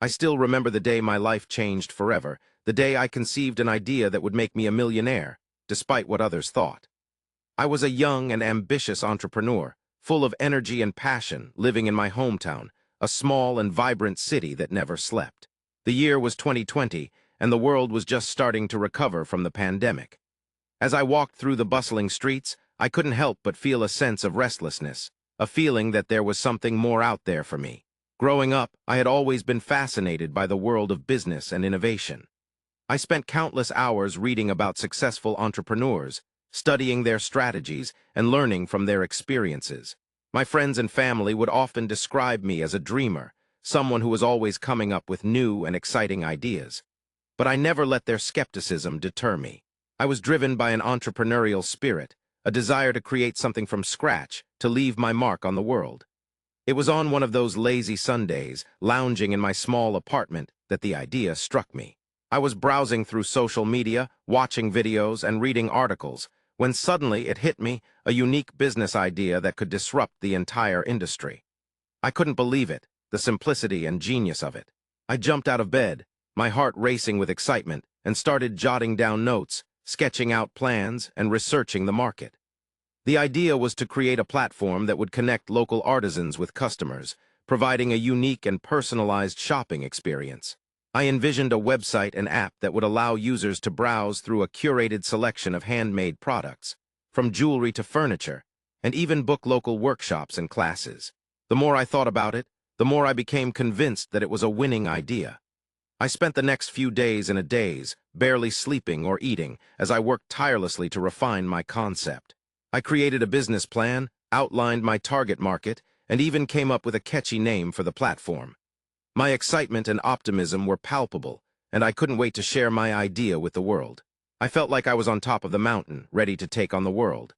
I still remember the day my life changed forever, the day I conceived an idea that would make me a millionaire, despite what others thought. I was a young and ambitious entrepreneur, full of energy and passion, living in my hometown, a small and vibrant city that never slept. The year was 2020, and the world was just starting to recover from the pandemic. As I walked through the bustling streets, I couldn't help but feel a sense of restlessness, a feeling that there was something more out there for me. Growing up, I had always been fascinated by the world of business and innovation. I spent countless hours reading about successful entrepreneurs, studying their strategies, and learning from their experiences. My friends and family would often describe me as a dreamer, someone who was always coming up with new and exciting ideas. But I never let their skepticism deter me. I was driven by an entrepreneurial spirit, a desire to create something from scratch, to leave my mark on the world. It was on one of those lazy Sundays, lounging in my small apartment, that the idea struck me. I was browsing through social media, watching videos, and reading articles, when suddenly it hit me, a unique business idea that could disrupt the entire industry. I couldn't believe it, the simplicity and genius of it. I jumped out of bed, my heart racing with excitement, and started jotting down notes, sketching out plans, and researching the market. The idea was to create a platform that would connect local artisans with customers, providing a unique and personalized shopping experience. I envisioned a website and app that would allow users to browse through a curated selection of handmade products, from jewelry to furniture, and even book local workshops and classes. The more I thought about it, the more I became convinced that it was a winning idea. I spent the next few days in a daze, barely sleeping or eating, as I worked tirelessly to refine my concept. I created a business plan, outlined my target market, and even came up with a catchy name for the platform. My excitement and optimism were palpable, and I couldn't wait to share my idea with the world. I felt like I was on top of the mountain, ready to take on the world.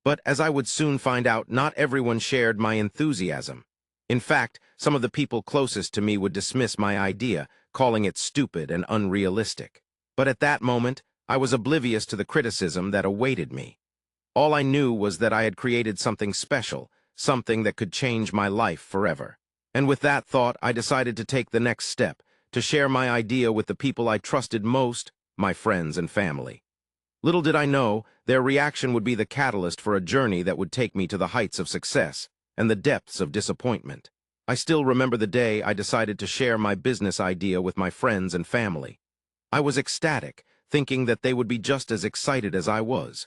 But as I would soon find out, not everyone shared my enthusiasm. In fact, some of the people closest to me would dismiss my idea, calling it stupid and unrealistic. But at that moment, I was oblivious to the criticism that awaited me. All I knew was that I had created something special, something that could change my life forever. And with that thought, I decided to take the next step, to share my idea with the people I trusted most, my friends and family. Little did I know, their reaction would be the catalyst for a journey that would take me to the heights of success and the depths of disappointment. I still remember the day I decided to share my business idea with my friends and family. I was ecstatic, thinking that they would be just as excited as I was.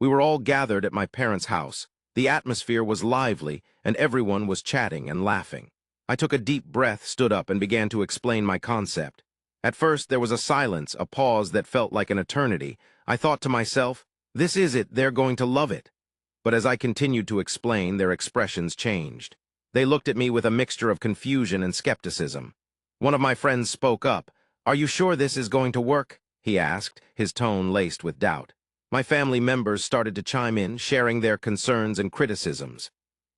We were all gathered at my parents' house. The atmosphere was lively, and everyone was chatting and laughing. I took a deep breath, stood up, and began to explain my concept. At first, there was a silence, a pause that felt like an eternity. I thought to myself, this is it, they're going to love it. But as I continued to explain, their expressions changed. They looked at me with a mixture of confusion and skepticism. One of my friends spoke up. "Are you sure this is going to work?" he asked, his tone laced with doubt. My family members started to chime in, sharing their concerns and criticisms.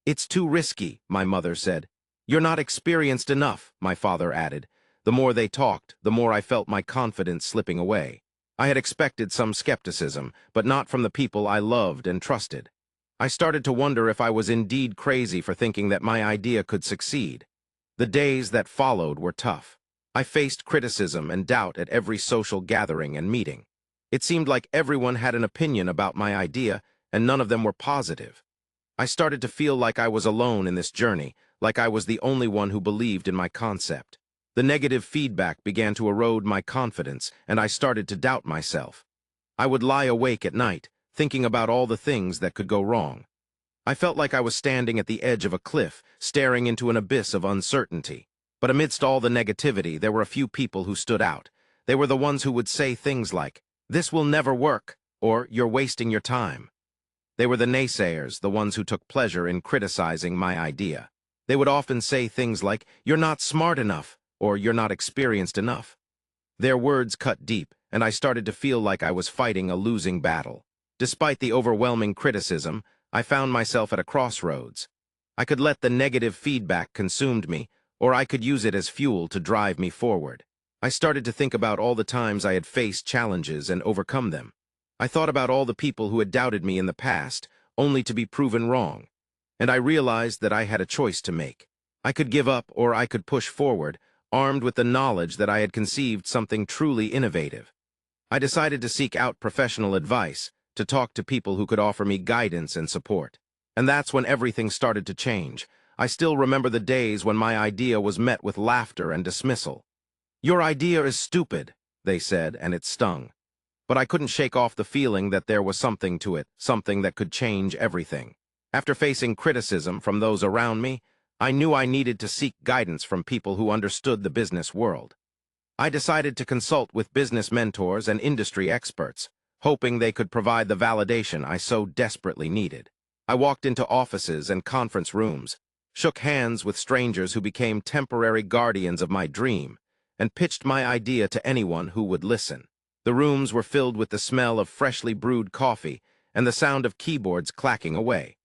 "It's too risky," my mother said. "You're not experienced enough," my father added. The more they talked, the more I felt my confidence slipping away. I had expected some skepticism, but not from the people I loved and trusted. I started to wonder if I was indeed crazy for thinking that my idea could succeed. The days that followed were tough. I faced criticism and doubt at every social gathering and meeting. It seemed like everyone had an opinion about my idea, and none of them were positive. I started to feel like I was alone in this journey, like I was the only one who believed in my concept. The negative feedback began to erode my confidence, and I started to doubt myself. I would lie awake at night, thinking about all the things that could go wrong. I felt like I was standing at the edge of a cliff, staring into an abyss of uncertainty. But amidst all the negativity, there were a few people who stood out. They were the ones who would say things like, "This will never work," or "You're wasting your time." They were the naysayers, the ones who took pleasure in criticizing my idea. They would often say things like, "You're not smart enough," or "You're not experienced enough." Their words cut deep, and I started to feel like I was fighting a losing battle. Despite the overwhelming criticism, I found myself at a crossroads. I could let the negative feedback consume me, or I could use it as fuel to drive me forward. I started to think about all the times I had faced challenges and overcome them. I thought about all the people who had doubted me in the past, only to be proven wrong. And I realized that I had a choice to make. I could give up or I could push forward, armed with the knowledge that I had conceived something truly innovative. I decided to seek out professional advice, to talk to people who could offer me guidance and support. And that's when everything started to change. I still remember the days when my idea was met with laughter and dismissal. "Your idea is stupid," they said, and it stung. But I couldn't shake off the feeling that there was something to it, something that could change everything. After facing criticism from those around me, I knew I needed to seek guidance from people who understood the business world. I decided to consult with business mentors and industry experts, hoping they could provide the validation I so desperately needed. I walked into offices and conference rooms, shook hands with strangers who became temporary guardians of my dream, and pitched my idea to anyone who would listen. The rooms were filled with the smell of freshly brewed coffee and the sound of keyboards clacking away.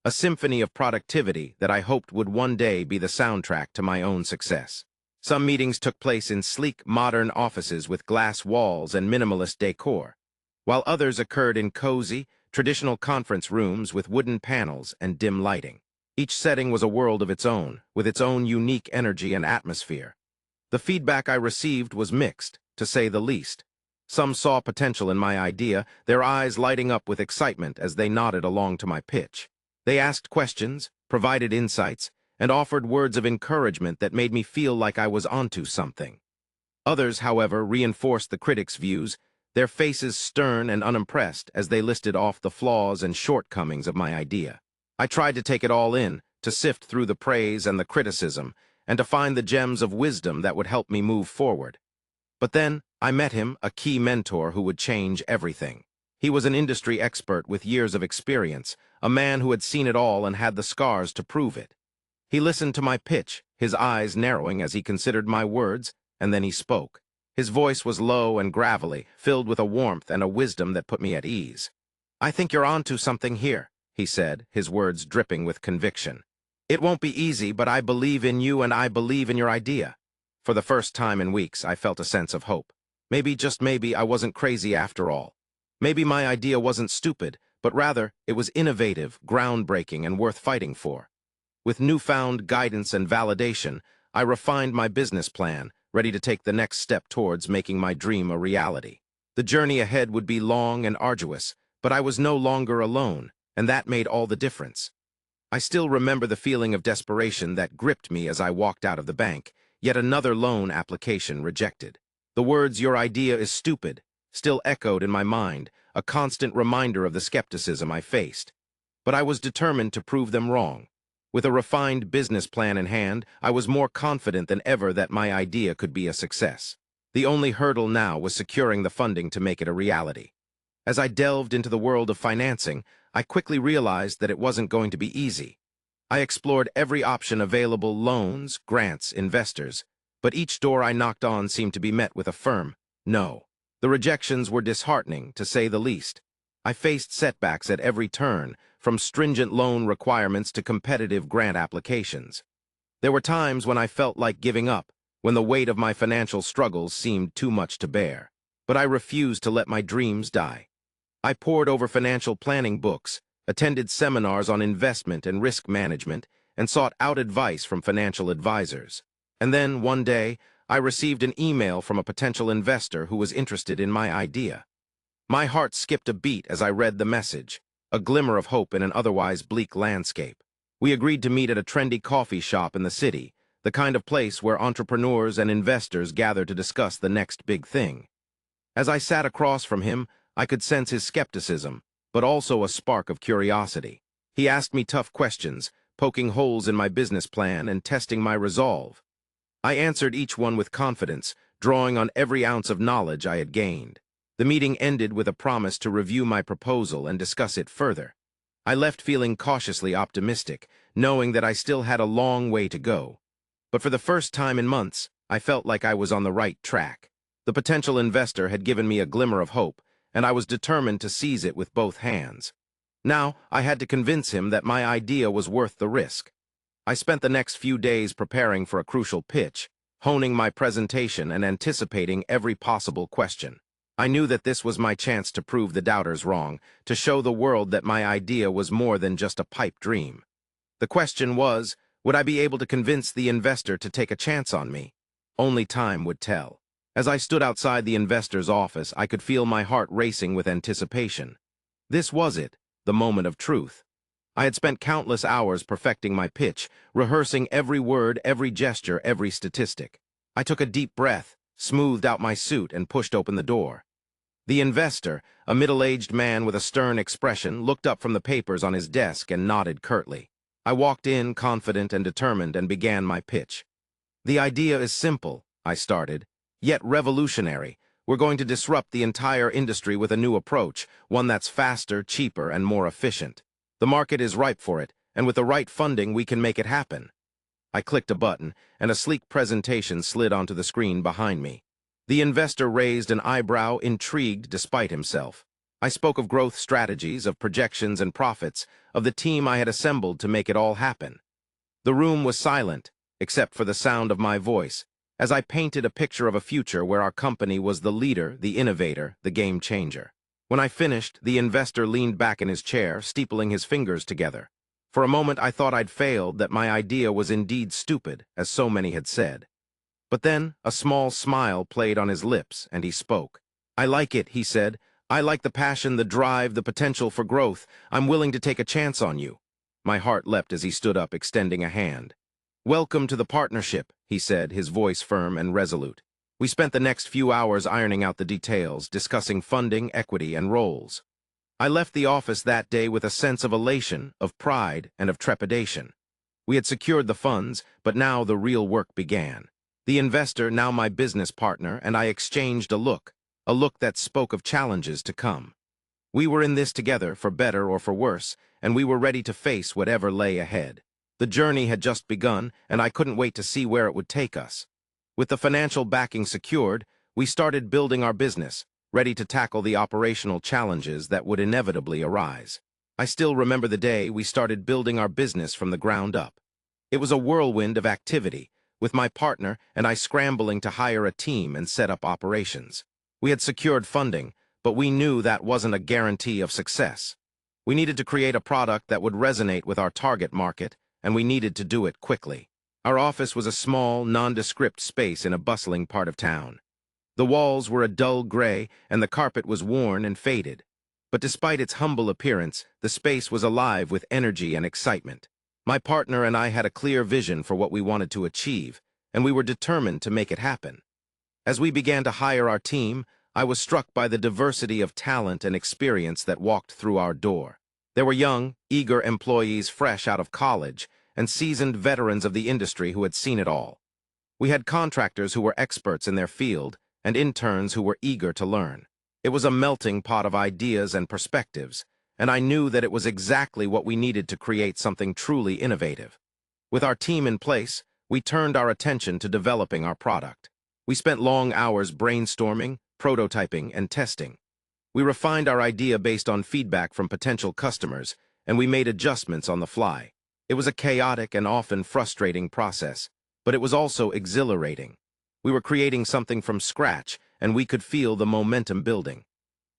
A symphony of productivity that I hoped would one day be the soundtrack to my own success. Some meetings took place in sleek, modern offices with glass walls and minimalist decor, while others occurred in cozy, traditional conference rooms with wooden panels and dim lighting. Each setting was a world of its own, with its own unique energy and atmosphere. The feedback I received was mixed, to say the least. Some saw potential in my idea, their eyes lighting up with excitement as they nodded along to my pitch. They asked questions, provided insights, and offered words of encouragement that made me feel like I was onto something. Others, however, reinforced the critics' views, their faces stern and unimpressed as they listed off the flaws and shortcomings of my idea. I tried to take it all in, to sift through the praise and the criticism, and to find the gems of wisdom that would help me move forward. But then, I met him, a key mentor who would change everything. He was an industry expert with years of experience, a man who had seen it all and had the scars to prove it. He listened to my pitch, his eyes narrowing as he considered my words, and then he spoke. His voice was low and gravelly, filled with a warmth and a wisdom that put me at ease. "I think you're onto something here," he said, his words dripping with conviction. "It won't be easy, but I believe in you and I believe in your idea." For the first time in weeks, I felt a sense of hope. Maybe, just maybe, I wasn't crazy after all. Maybe my idea wasn't stupid, but rather, it was innovative, groundbreaking, and worth fighting for. With newfound guidance and validation, I refined my business plan, ready to take the next step towards making my dream a reality. The journey ahead would be long and arduous, but I was no longer alone, and that made all the difference. I still remember the feeling of desperation that gripped me as I walked out of the bank, yet another loan application rejected. The words, "Your idea is stupid," still echoed in my mind, a constant reminder of the skepticism I faced. But I was determined to prove them wrong. With a refined business plan in hand, I was more confident than ever that my idea could be a success. The only hurdle now was securing the funding to make it a reality. As I delved into the world of financing, I quickly realized that it wasn't going to be easy. I explored every option available: loans, grants, investors, but each door I knocked on seemed to be met with a firm no. The rejections were disheartening, to say the least. I faced setbacks at every turn, from stringent loan requirements to competitive grant applications. There were times when I felt like giving up, when the weight of my financial struggles seemed too much to bear. But I refused to let my dreams die. I pored over financial planning books, attended seminars on investment and risk management, and sought out advice from financial advisors. And then, one day, I received an email from a potential investor who was interested in my idea. My heart skipped a beat as I read the message, a glimmer of hope in an otherwise bleak landscape. We agreed to meet at a trendy coffee shop in the city, the kind of place where entrepreneurs and investors gather to discuss the next big thing. As I sat across from him, I could sense his skepticism, but also a spark of curiosity. He asked me tough questions, poking holes in my business plan and testing my resolve. I answered each one with confidence, drawing on every ounce of knowledge I had gained. The meeting ended with a promise to review my proposal and discuss it further. I left feeling cautiously optimistic, knowing that I still had a long way to go. But for the first time in months, I felt like I was on the right track. The potential investor had given me a glimmer of hope, and I was determined to seize it with both hands. Now, I had to convince him that my idea was worth the risk. I spent the next few days preparing for a crucial pitch, honing my presentation and anticipating every possible question. I knew that this was my chance to prove the doubters wrong, to show the world that my idea was more than just a pipe dream. The question was, would I be able to convince the investor to take a chance on me? Only time would tell. As I stood outside the investor's office, I could feel my heart racing with anticipation. This was it, the moment of truth. I had spent countless hours perfecting my pitch, rehearsing every word, every gesture, every statistic. I took a deep breath, smoothed out my suit, and pushed open the door. The investor, a middle-aged man with a stern expression, looked up from the papers on his desk and nodded curtly. I walked in, confident and determined, and began my pitch. "The idea is simple," I started, "yet revolutionary. We're going to disrupt the entire industry with a new approach, one that's faster, cheaper, and more efficient. The market is ripe for it, and with the right funding, we can make it happen." I clicked a button, and a sleek presentation slid onto the screen behind me. The investor raised an eyebrow, intrigued despite himself. I spoke of growth strategies, of projections and profits, of the team I had assembled to make it all happen. The room was silent, except for the sound of my voice, as I painted a picture of a future where our company was the leader, the innovator, the game changer. When I finished, the investor leaned back in his chair, steepling his fingers together. For a moment I thought I'd failed, that my idea was indeed stupid, as so many had said. But then a small smile played on his lips, and he spoke. "I like it," he said. "I like the passion, the drive, the potential for growth. I'm willing to take a chance on you." My heart leapt as he stood up, extending a hand. "Welcome to the partnership," he said, his voice firm and resolute. We spent the next few hours ironing out the details, discussing funding, equity, and roles. I left the office that day with a sense of elation, of pride, and of trepidation. We had secured the funds, but now the real work began. The investor, now my business partner, and I exchanged a look that spoke of challenges to come. We were in this together, for better or for worse, and we were ready to face whatever lay ahead. The journey had just begun, and I couldn't wait to see where it would take us. With the financial backing secured, we started building our business, ready to tackle the operational challenges that would inevitably arise. I still remember the day we started building our business from the ground up. It was a whirlwind of activity, with my partner and I scrambling to hire a team and set up operations. We had secured funding, but we knew that wasn't a guarantee of success. We needed to create a product that would resonate with our target market, and we needed to do it quickly. Our office was a small, nondescript space in a bustling part of town. The walls were a dull gray, and the carpet was worn and faded. But despite its humble appearance, the space was alive with energy and excitement. My partner and I had a clear vision for what we wanted to achieve, and we were determined to make it happen. As we began to hire our team, I was struck by the diversity of talent and experience that walked through our door. There were young, eager employees fresh out of college, and seasoned veterans of the industry who had seen it all. We had contractors who were experts in their field, and interns who were eager to learn. It was a melting pot of ideas and perspectives, and I knew that it was exactly what we needed to create something truly innovative. With our team in place, we turned our attention to developing our product. We spent long hours brainstorming, prototyping, and testing. We refined our idea based on feedback from potential customers, and we made adjustments on the fly. It was a chaotic and often frustrating process, but it was also exhilarating. We were creating something from scratch, and we could feel the momentum building.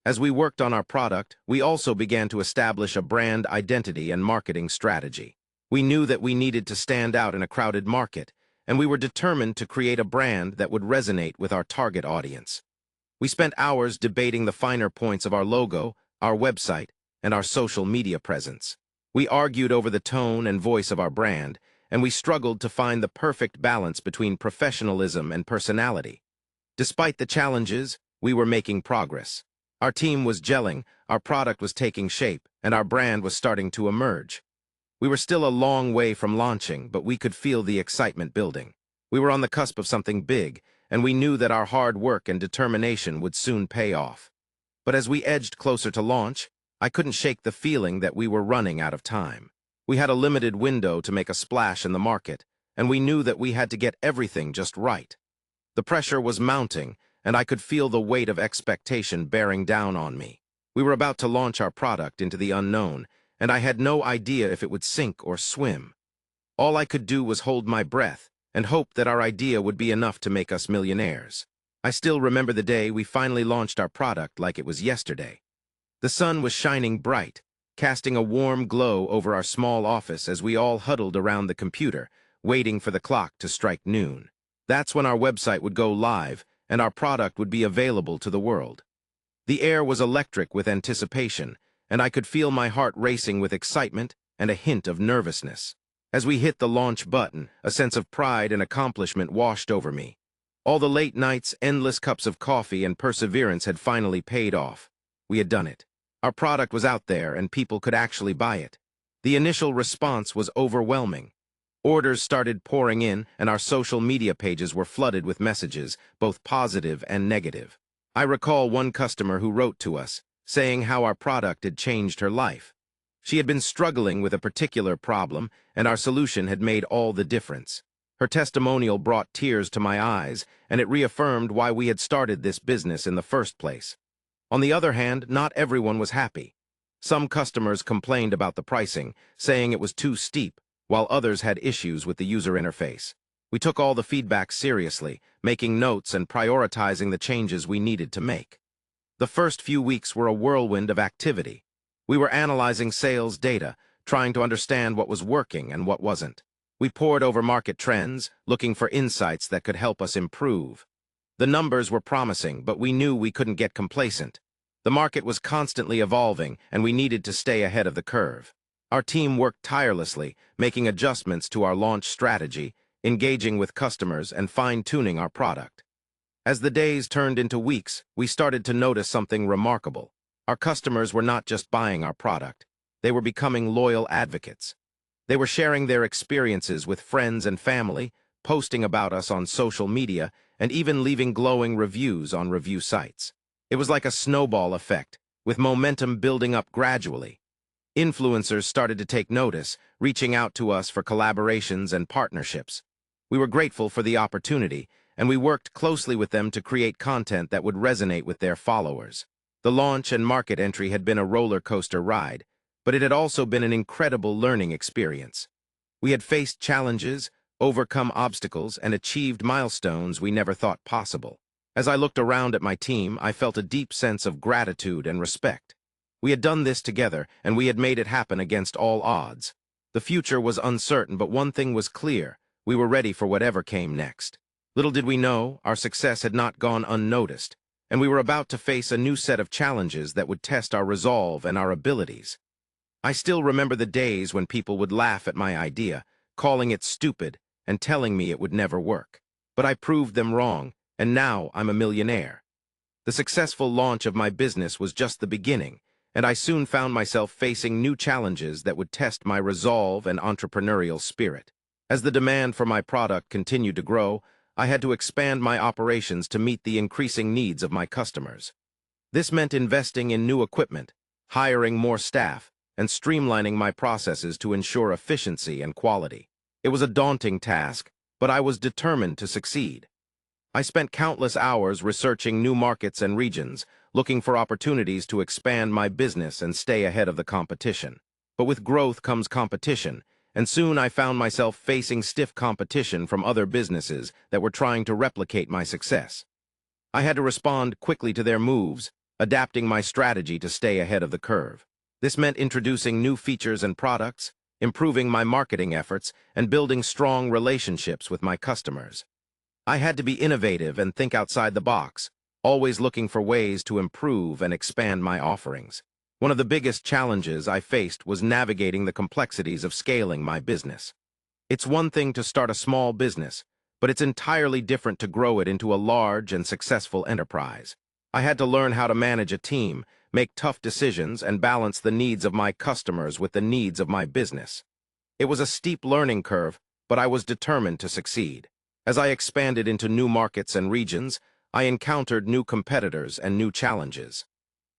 As we worked on our product, we also began to establish a brand identity and marketing strategy. We knew that we needed to stand out in a crowded market, and we were determined to create a brand that would resonate with our target audience. We spent hours debating the finer points of our logo, our website, and our social media presence. We argued over the tone and voice of our brand, and we struggled to find the perfect balance between professionalism and personality. Despite the challenges, we were making progress. Our team was gelling, our product was taking shape, and our brand was starting to emerge. We were still a long way from launching, but we could feel the excitement building. We were on the cusp of something big, and we knew that our hard work and determination would soon pay off. But as we edged closer to launch, I couldn't shake the feeling that we were running out of time. We had a limited window to make a splash in the market, and we knew that we had to get everything just right. The pressure was mounting, and I could feel the weight of expectation bearing down on me. We were about to launch our product into the unknown, and I had no idea if it would sink or swim. All I could do was hold my breath and hope that our idea would be enough to make us millionaires. I still remember the day we finally launched our product like it was yesterday. The sun was shining bright, casting a warm glow over our small office as we all huddled around the computer, waiting for the clock to strike noon. That's when our website would go live and our product would be available to the world. The air was electric with anticipation, and I could feel my heart racing with excitement and a hint of nervousness. As we hit the launch button, a sense of pride and accomplishment washed over me. All the late nights, endless cups of coffee, and perseverance had finally paid off. We had done it. Our product was out there, and people could actually buy it. The initial response was overwhelming. Orders started pouring in, and our social media pages were flooded with messages, both positive and negative. I recall one customer who wrote to us, saying how our product had changed her life. She had been struggling with a particular problem, and our solution had made all the difference. Her testimonial brought tears to my eyes, and it reaffirmed why we had started this business in the first place. On the other hand, not everyone was happy. Some customers complained about the pricing, saying it was too steep, while others had issues with the user interface. We took all the feedback seriously, making notes and prioritizing the changes we needed to make. The first few weeks were a whirlwind of activity. We were analyzing sales data, trying to understand what was working and what wasn't. We pored over market trends, looking for insights that could help us improve. The numbers were promising, but we knew we couldn't get complacent. The market was constantly evolving, and we needed to stay ahead of the curve. Our team worked tirelessly, making adjustments to our launch strategy, engaging with customers, and fine-tuning our product. As the days turned into weeks, we started to notice something remarkable. Our customers were not just buying our product. They were becoming loyal advocates. They were sharing their experiences with friends and family, posting about us on social media, and even leaving glowing reviews on review sites. It was like a snowball effect, with momentum building up gradually. Influencers started to take notice, reaching out to us for collaborations and partnerships. We were grateful for the opportunity, and we worked closely with them to create content that would resonate with their followers. The launch and market entry had been a roller coaster ride, but it had also been an incredible learning experience. We had faced challenges, overcome obstacles, and achieved milestones we never thought possible. As I looked around at my team, I felt a deep sense of gratitude and respect. We had done this together, and we had made it happen against all odds. The future was uncertain, but one thing was clear: we were ready for whatever came next. Little did we know, our success had not gone unnoticed, and we were about to face a new set of challenges that would test our resolve and our abilities. I still remember the days when people would laugh at my idea, calling it stupid and telling me it would never work. But I proved them wrong, and now I'm a millionaire. The successful launch of my business was just the beginning, and I soon found myself facing new challenges that would test my resolve and entrepreneurial spirit. As the demand for my product continued to grow, I had to expand my operations to meet the increasing needs of my customers. This meant investing in new equipment, hiring more staff, and streamlining my processes to ensure efficiency and quality. It was a daunting task, but I was determined to succeed. I spent countless hours researching new markets and regions, looking for opportunities to expand my business and stay ahead of the competition. But with growth comes competition, and soon I found myself facing stiff competition from other businesses that were trying to replicate my success. I had to respond quickly to their moves, adapting my strategy to stay ahead of the curve. This meant introducing new features and products, improving my marketing efforts, and building strong relationships with my customers. I had to be innovative and think outside the box, always looking for ways to improve and expand my offerings. One of the biggest challenges I faced was navigating the complexities of scaling my business. It's one thing to start a small business, but it's entirely different to grow it into a large and successful enterprise. I had to learn how to manage a team, make tough decisions, and balance the needs of my customers with the needs of my business. It was a steep learning curve, but I was determined to succeed. As I expanded into new markets and regions, I encountered new competitors and new challenges.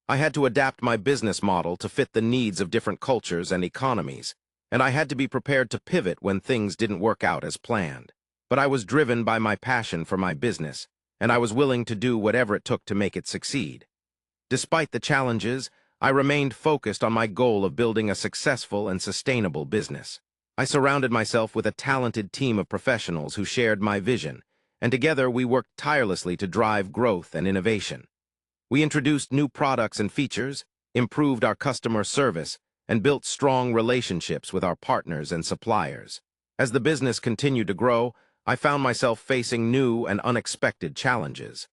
I had to adapt my business model to fit the needs of different cultures and economies, and I had to be prepared to pivot when things didn't work out as planned. But I was driven by my passion for my business, and I was willing to do whatever it took to make it succeed. Despite the challenges, I remained focused on my goal of building a successful and sustainable business. I surrounded myself with a talented team of professionals who shared my vision, and together we worked tirelessly to drive growth and innovation. We introduced new products and features, improved our customer service, and built strong relationships with our partners and suppliers. As the business continued to grow, I found myself facing new and unexpected challenges.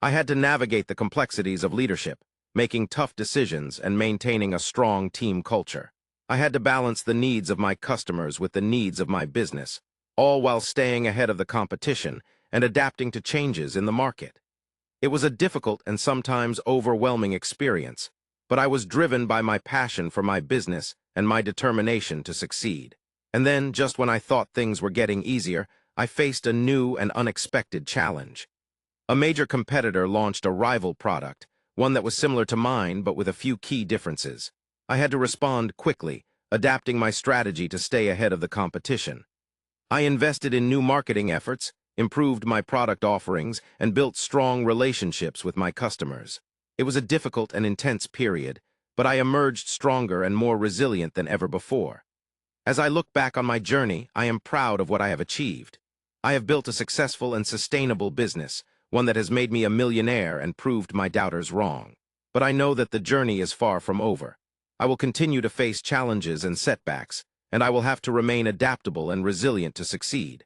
I had to navigate the complexities of leadership, making tough decisions and maintaining a strong team culture. I had to balance the needs of my customers with the needs of my business, all while staying ahead of the competition and adapting to changes in the market. It was a difficult and sometimes overwhelming experience, but I was driven by my passion for my business and my determination to succeed. And then, just when I thought things were getting easier, I faced a new and unexpected challenge. A major competitor launched a rival product, one that was similar to mine but with a few key differences. I had to respond quickly, adapting my strategy to stay ahead of the competition. I invested in new marketing efforts, improved my product offerings, and built strong relationships with my customers. It was a difficult and intense period, but I emerged stronger and more resilient than ever before. As I look back on my journey, I am proud of what I have achieved. I have built a successful and sustainable business, one that has made me a millionaire and proved my doubters wrong. But I know that the journey is far from over. I will continue to face challenges and setbacks, and I will have to remain adaptable and resilient to succeed.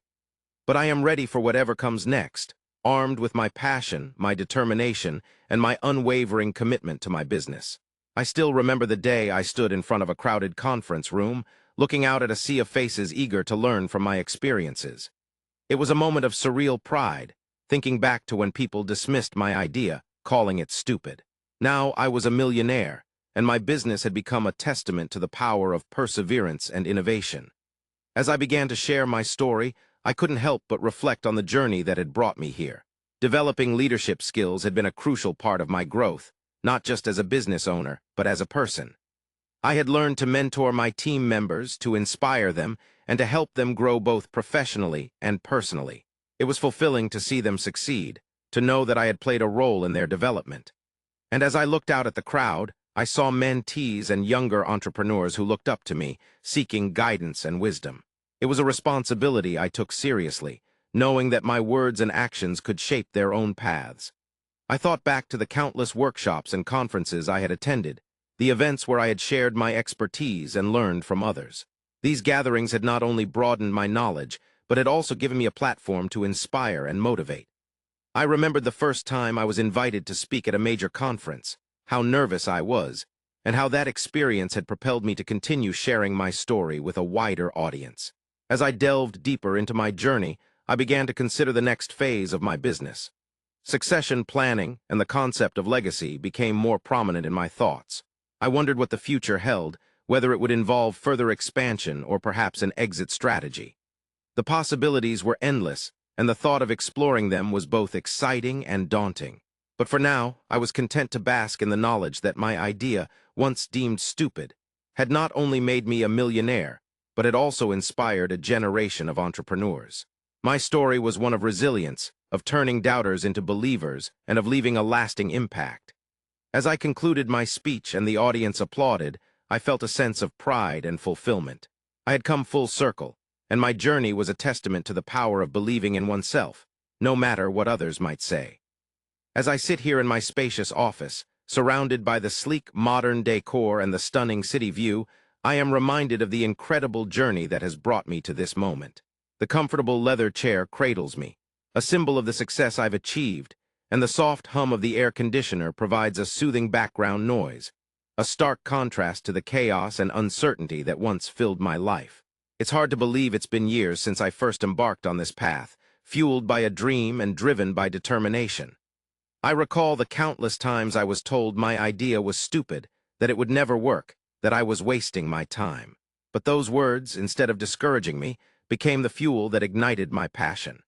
But I am ready for whatever comes next, armed with my passion, my determination, and my unwavering commitment to my business. I still remember the day I stood in front of a crowded conference room, looking out at a sea of faces eager to learn from my experiences. It was a moment of surreal pride, thinking back to when people dismissed my idea, calling it stupid. Now I was a millionaire, and my business had become a testament to the power of perseverance and innovation. As I began to share my story, I couldn't help but reflect on the journey that had brought me here. Developing leadership skills had been a crucial part of my growth, not just as a business owner, but as a person. I had learned to mentor my team members, to inspire them, and to help them grow both professionally and personally. It was fulfilling to see them succeed, to know that I had played a role in their development. And as I looked out at the crowd, I saw mentees and younger entrepreneurs who looked up to me, seeking guidance and wisdom. It was a responsibility I took seriously, knowing that my words and actions could shape their own paths. I thought back to the countless workshops and conferences I had attended, the events where I had shared my expertise and learned from others. These gatherings had not only broadened my knowledge, but had also given me a platform to inspire and motivate. I remembered the first time I was invited to speak at a major conference, how nervous I was, and how that experience had propelled me to continue sharing my story with a wider audience. As I delved deeper into my journey, I began to consider the next phase of my business. Succession planning and the concept of legacy became more prominent in my thoughts. I wondered what the future held, whether it would involve further expansion or perhaps an exit strategy. The possibilities were endless, and the thought of exploring them was both exciting and daunting. But for now, I was content to bask in the knowledge that my idea, once deemed stupid, had not only made me a millionaire, but had also inspired a generation of entrepreneurs. My story was one of resilience, of turning doubters into believers, and of leaving a lasting impact. As I concluded my speech and the audience applauded, I felt a sense of pride and fulfillment. I had come full circle, and my journey was a testament to the power of believing in oneself, no matter what others might say. As I sit here in my spacious office, surrounded by the sleek modern decor and the stunning city view, I am reminded of the incredible journey that has brought me to this moment. The comfortable leather chair cradles me, a symbol of the success I've achieved, and the soft hum of the air conditioner provides a soothing background noise, a stark contrast to the chaos and uncertainty that once filled my life. It's hard to believe it's been years since I first embarked on this path, fueled by a dream and driven by determination. I recall the countless times I was told my idea was stupid, that it would never work, that I was wasting my time. But those words, instead of discouraging me, became the fuel that ignited my passion.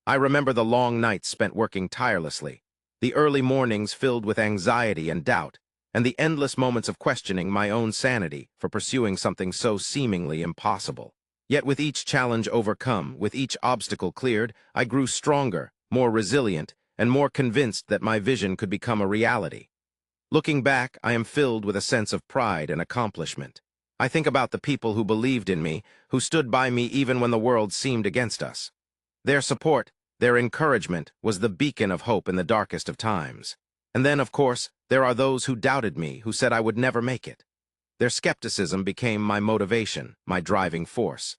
I remember the long nights spent working tirelessly, the early mornings filled with anxiety and doubt, and the endless moments of questioning my own sanity for pursuing something so seemingly impossible. Yet with each challenge overcome, with each obstacle cleared, I grew stronger, more resilient, and more convinced that my vision could become a reality. Looking back, I am filled with a sense of pride and accomplishment. I think about the people who believed in me, who stood by me even when the world seemed against us. Their support, their encouragement, was the beacon of hope in the darkest of times. And then, of course, there are those who doubted me, who said I would never make it. Their skepticism became my motivation, my driving force.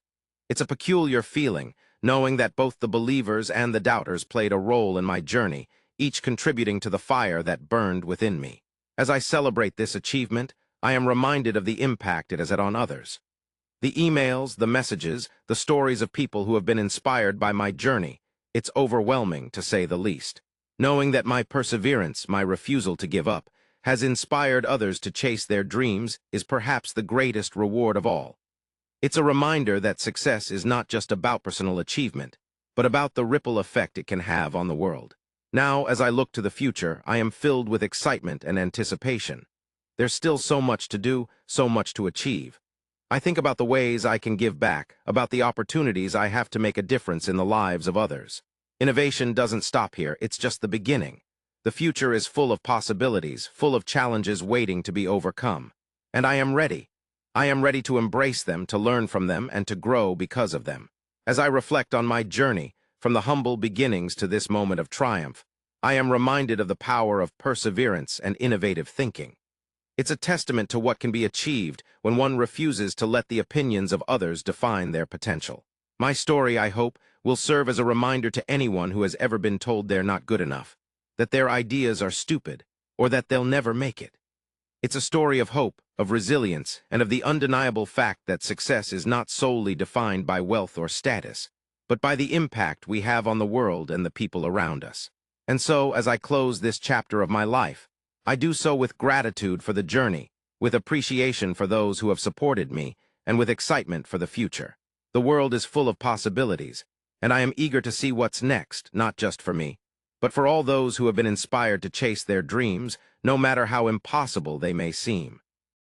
It's a peculiar feeling, knowing that both the believers and the doubters played a role in my journey, each contributing to the fire that burned within me. As I celebrate this achievement, I am reminded of the impact it has had on others. The emails, the messages, the stories of people who have been inspired by my journey, it's overwhelming, to say the least. Knowing that my perseverance, my refusal to give up, has inspired others to chase their dreams is perhaps the greatest reward of all. It's a reminder that success is not just about personal achievement, but about the ripple effect it can have on the world. Now, as I look to the future, I am filled with excitement and anticipation. There's still so much to do, so much to achieve. I think about the ways I can give back, about the opportunities I have to make a difference in the lives of others. Innovation doesn't stop here, it's just the beginning. The future is full of possibilities, full of challenges waiting to be overcome. And I am ready. I am ready to embrace them, to learn from them, and to grow because of them. As I reflect on my journey, from the humble beginnings to this moment of triumph, I am reminded of the power of perseverance and innovative thinking. It's a testament to what can be achieved when one refuses to let the opinions of others define their potential. My story, I hope, will serve as a reminder to anyone who has ever been told they're not good enough, that their ideas are stupid, or that they'll never make it. It's a story of hope, of resilience, and of the undeniable fact that success is not solely defined by wealth or status, but by the impact we have on the world and the people around us. And so, as I close this chapter of my life, I do so with gratitude for the journey, with appreciation for those who have supported me, and with excitement for the future. The world is full of possibilities, and I am eager to see what's next, not just for me, but for all those who have been inspired to chase their dreams, no matter how impossible they may seem.